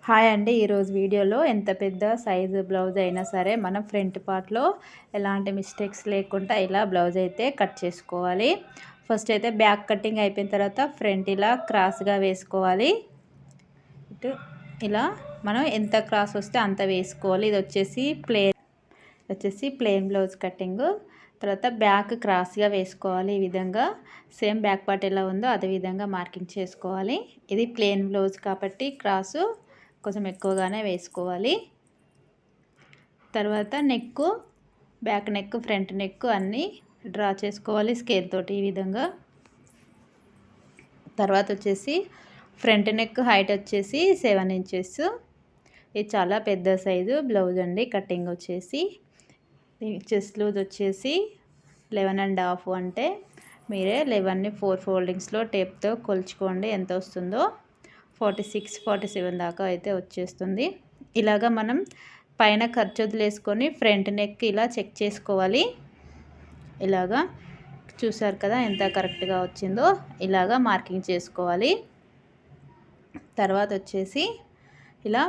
Hi అండి. ఈరోజు వీడియోలో ఎంత పెద్ద సైజు బ్లౌజ్ అయినా సరే మనం ఫ్రంట్ పార్ట్లో ఎలాంటి మిస్టేక్స్ లేకుండా ఇలా బ్లౌజ్ అయితే కట్ చేసుకోవాలి. ఫస్ట్ అయితే బ్యాక్ కటింగ్ అయిపోయిన తర్వాత ఫ్రంట్ ఇలా క్రాస్గా వేసుకోవాలి. ఇటు ఇలా మనం ఎంత క్రాస్ వస్తే అంత వేసుకోవాలి. ఇది వచ్చేసి ప్లెయిన్ బ్లౌజ్ కటింగ్. తర్వాత బ్యాక్ క్రాస్గా వేసుకోవాలి. ఈ విధంగా సేమ్ బ్యాక్ పార్ట్ ఎలా ఉందో అదే విధంగా మార్కింగ్ చేసుకోవాలి. ఇది ప్లెయిన్ బ్లౌజ్ కాబట్టి క్రాసు కొంచెం ఎక్కువగానే వేసుకోవాలి. తర్వాత neck, back neck, front neck అన్నీ డ్రా చేసుకోవాలి స్కేల్ తోటి ఈ విధంగా. తర్వాత వచ్చేసి ఫ్రంట్ నెక్ హైట్ వచ్చేసి 7 ఇంచెస్. ఇది చాలా పెద్ద సైజు బ్లౌజ్ అండి. కటింగ్ వచ్చేసి చెస్ట్ లూజ్ వచ్చేసి 11.5 అంటే మీరే 11ని 4 ఫోల్డింగ్స్లో టేప్తో కొలుచుకోండి ఎంత వస్తుందో. 46, 47 దాకా అయితే వచ్చేస్తుంది. ఇలాగా మనం పైన ఖర్చు వదిలేసుకొని ఫ్రంట్ నెక్ ఇలా చెక్ చేసుకోవాలి. ఇలాగా చూసారు కదా ఎంత కరెక్ట్గా వచ్చిందో. ఇలాగా మార్కింగ్ చేసుకోవాలి. తర్వాత వచ్చేసి ఇలా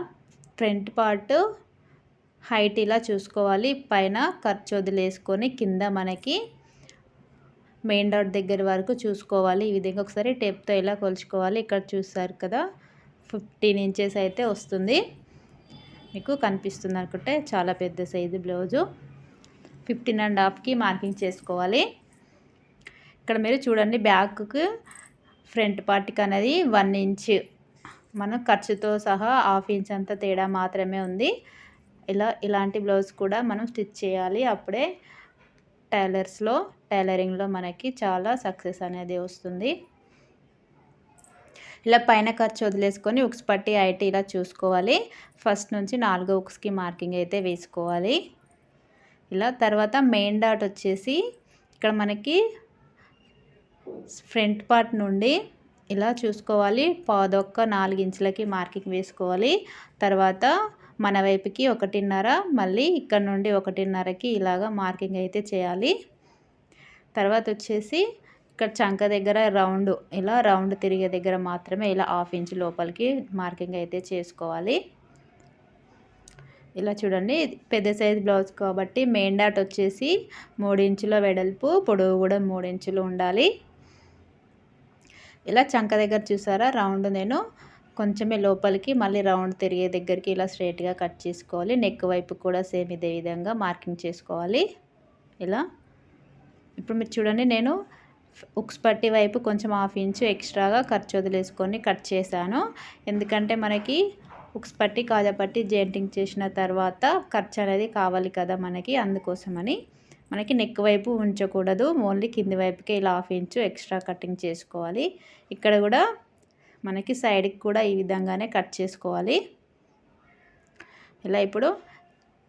ఫ్రంట్ పార్ట్ హైట్ ఇలా చూసుకోవాలి. పైన ఖర్చు వదిలేసుకొని కింద మనకి మెయిన్ డాట్ దగ్గర వరకు చూసుకోవాలి. ఈ విధంగా ఒకసారి టేప్తో ఇలా కొలుచుకోవాలి. ఇక్కడ చూసారు కదా 15 ఇంచెస్ అయితే వస్తుంది. మీకు కనిపిస్తుంది అనుకుంటే చాలా పెద్ద సైజు బ్లౌజు. 15.5కి మార్కింగ్ చేసుకోవాలి. ఇక్కడ మీరు చూడండి బ్యాక్కి ఫ్రంట్ పార్ట్కి అనేది 1 ఇంచ్ మనం ఖర్చుతో సహా 1/2 ఇంచ్ అంత తేడా మాత్రమే ఉంది. ఇలాంటి బ్లౌజ్ కూడా మనం స్టిచ్ చేయాలి. అప్పుడే టైలరింగ్లో మనకి చాలా సక్సెస్ అనేది వస్తుంది. ఇలా పైన ఖర్చు వదిలేసుకొని ఉక్స్ పట్టి హైట్ ఇలా చూసుకోవాలి. ఫస్ట్ నుంచి 4 ఉక్స్కి మార్కింగ్ అయితే వేసుకోవాలి. ఇలా తర్వాత మెయిన్ డాట్ వచ్చేసి ఇక్కడ మనకి ఫ్రంట్ పార్ట్ నుండి ఇలా చూసుకోవాలి. పాదొక్క 4 ఇంచులకి మార్కింగ్ వేసుకోవాలి. తర్వాత మన వైపుకి 1.5, మళ్ళీ ఇక్కడ నుండి 1.5కి ఇలాగా మార్కింగ్ అయితే చేయాలి. తర్వాత వచ్చేసి ఇక్కడ చంక దగ్గర ఇలా రౌండ్ తిరిగే దగ్గర మాత్రమే ఇలా 1/2 ఇంచ్ లోపలికి మార్కింగ్ అయితే చేసుకోవాలి. ఇలా చూడండి పెద్ద సైజ్ బ్లౌజ్ కాబట్టి మెయిన్ డాట్ వచ్చేసి 3 ఇంచుల వెడల్పు, పొడవు కూడా 3 ఇంచులు ఉండాలి. ఇలా చంక దగ్గర చూసారా రౌండ్ నేను కొంచెమే లోపలికి మళ్ళీ రౌండ్ తిరిగే దగ్గరికి ఇలా స్ట్రైట్గా కట్ చేసుకోవాలి. నెక్ వైపు కూడా సేమ్ ఇదే విధంగా మార్కింగ్ చేసుకోవాలి. ఇలా ఇప్పుడు మీరు చూడండి నేను ఉక్స్ పట్టి వైపు కొంచెం 1/2 ఇంచ్ ఎక్స్ట్రాగా ఖర్చు వదిలేసుకొని కట్ చేశాను. ఎందుకంటే మనకి ఉక్స్ పట్టి కాజా పట్టి జాయింటింగ్ చేసిన తర్వాత ఖర్చు అనేది కావాలి కదా మనకి, అందుకోసమని మనకి నెక్ వైపు ఉంచకూడదు. ఓన్లీ కింది వైపుకే ఇలా 1/2 ఇంచ్ ఎక్స్ట్రా కటింగ్ చేసుకోవాలి. ఇక్కడ కూడా మనకి సైడ్కి కూడా ఈ విధంగానే కట్ చేసుకోవాలి. ఇలా ఇప్పుడు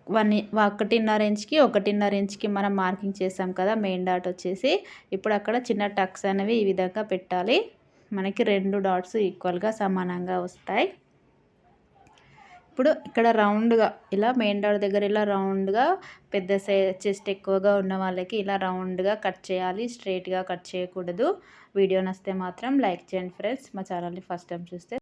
1.5 ఇంచ్కి 1.5 ఇంచ్కి మనం మార్కింగ్ చేసాం కదా మెయిన్ డాట్ వచ్చేసి. ఇప్పుడు అక్కడ చిన్న టక్స్ అనేవి ఈ విధంగా పెట్టాలి. మనకి 2 డాట్స్ ఈక్వల్గా సమానంగా వస్తాయి. ఇప్పుడు ఇక్కడ రౌండ్గా ఇలా మెయిన్ డాట్ దగ్గర ఇలా రౌండ్గా పెద్ద చెస్ట్ ఎక్కువగా ఉన్న వాళ్ళకి ఇలా రౌండ్గా కట్ చేయాలి. స్ట్రైట్గా కట్ చేయకూడదు. వీడియో నచ్చితే మాత్రం లైక్ చేయండి ఫ్రెండ్స్. మా ఛానల్ని ఫస్ట్ టైం చూస్తే